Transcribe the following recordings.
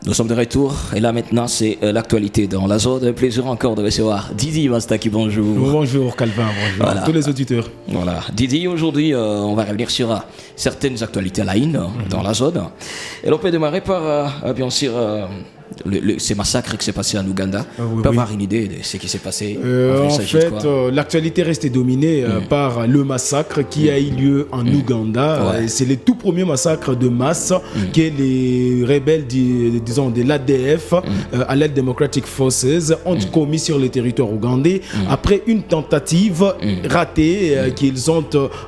Nous sommes de retour et là maintenant c'est l'actualité dans la zone. Plaisir encore de recevoir Didi Mastaki, bonjour. Bonjour Calvin, bonjour à tous les auditeurs. Voilà, Didi, aujourd'hui on va revenir sur certaines actualités à la dans la zone. Et l'on peut démarrer par bien sûr ces massacres qui s'est passé en Ouganda. On peut avoir une idée de ce qui s'est passé. En fait, l'actualité reste dominée par le massacre qui a eu lieu en Ouganda. C'est le tout premier massacre de masse que les rebelles, disons, de l'ADF, Allied Democratic Forces, ont commis sur le territoire ougandais après une tentative ratée qu'ils ont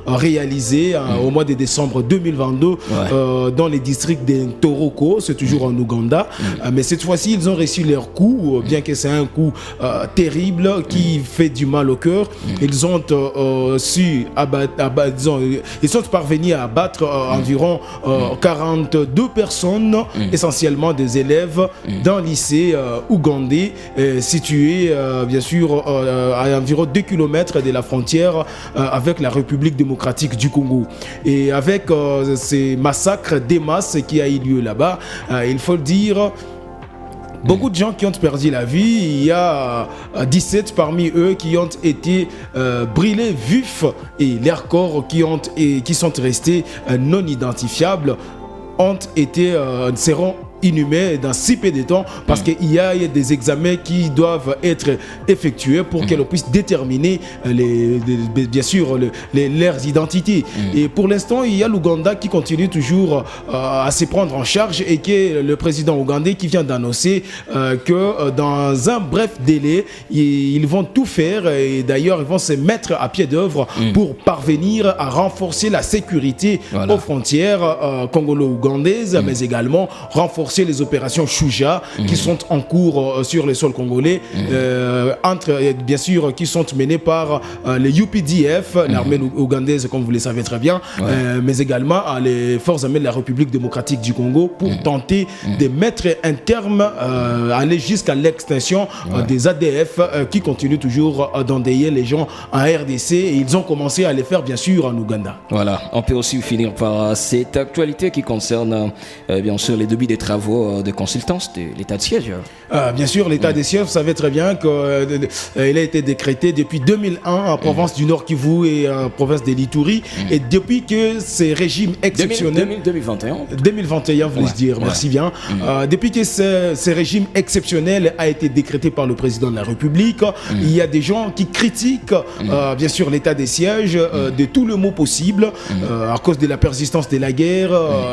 réalisée au mois de décembre 2022 dans les districts de Toroko, c'est toujours en Ouganda. Mais cette fois-ci, ils ont reçu leur coup, bien que c'est un coup terrible qui fait du mal au cœur. Ils ont ils sont parvenus à abattre environ 42 personnes, essentiellement des élèves d'un lycée ougandais situé bien sûr à environ 2 km de la frontière avec la République démocratique du Congo. Et avec ces massacres des masses qui a eu lieu là-bas, il faut le dire, beaucoup de gens qui ont perdu la vie. Il y a 17 parmi eux qui ont été brûlés vifs et leurs corps qui sont restés non identifiables seront inhumés dans si peu de temps parce qu'il y a des examens qui doivent être effectués pour qu'elle puisse déterminer bien sûr leurs identités. Et pour l'instant, il y a l'Ouganda qui continue toujours à se prendre en charge et que le président ougandais qui vient d'annoncer que dans un bref délai, ils vont tout faire et d'ailleurs ils vont se mettre à pied d'œuvre pour parvenir à renforcer la sécurité aux frontières congolo-ougandaises, mais également renforcer les opérations Shuja qui sont en cours sur le sol congolais, bien sûr qui sont menées par les UPDF, l'armée ougandaise comme vous le savez très bien, mais également les forces armées de la République démocratique du Congo pour tenter de mettre un terme, aller jusqu'à l'extinction des ADF qui continuent toujours d'endeuiller les gens en RDC et ils ont commencé à les faire bien sûr en Ouganda. Voilà, on peut aussi finir par cette actualité qui concerne bien sûr les débits des travaux de consultance de l'état de siège. Bien sûr, l'état de siège, vous savez très bien qu'il a été décrété depuis 2001 en province du Nord Kivu et en province de l'Ituri. Et depuis que ces régimes exceptionnels... 2021, voulais-je dire, merci bien. Depuis que ces régimes exceptionnels a été décrété par le président de la République, il y a des gens qui critiquent bien sûr l'état des sièges de tout le mot possible à cause de la persistance de la guerre,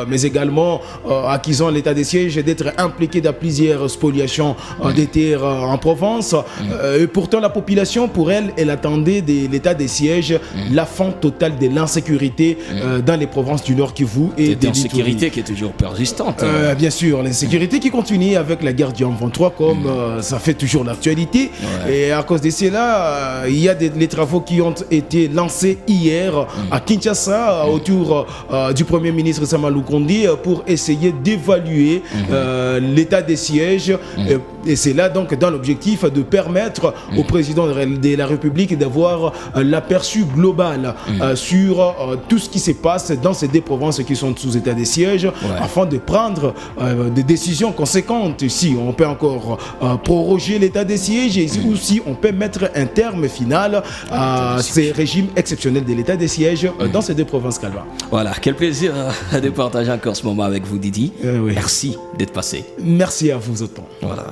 mais également accusant l'état des sièges d'être impliqué dans plusieurs spoliations des terres en Provence. Et pourtant, la population, pour elle, elle attendait de l'état des sièges la fin totale de l'insécurité dans les provinces du Nord Kivu et de l'insécurité qui est toujours persistante. Bien sûr, l'insécurité qui continue avec la guerre du M23 comme ça fait toujours l'actualité. Et à cause de cela, il y a les travaux qui ont été lancés hier à Kinshasa autour du Premier ministre Sama Lukonde pour essayer d'évaluer l'état des sièges et c'est là donc dans l'objectif de permettre au président de la République d'avoir l'aperçu global sur tout ce qui se passe dans ces deux provinces qui sont sous état des sièges afin de prendre des décisions conséquentes. Si on peut encore proroger l'état des sièges ou si on peut mettre un terme final à ces régimes exceptionnels de l'état des sièges dans ces deux provinces, Calvin. Voilà, quel plaisir de partager encore ce moment avec vous, Didi. Merci d'être passé. Merci à vous autant. Voilà.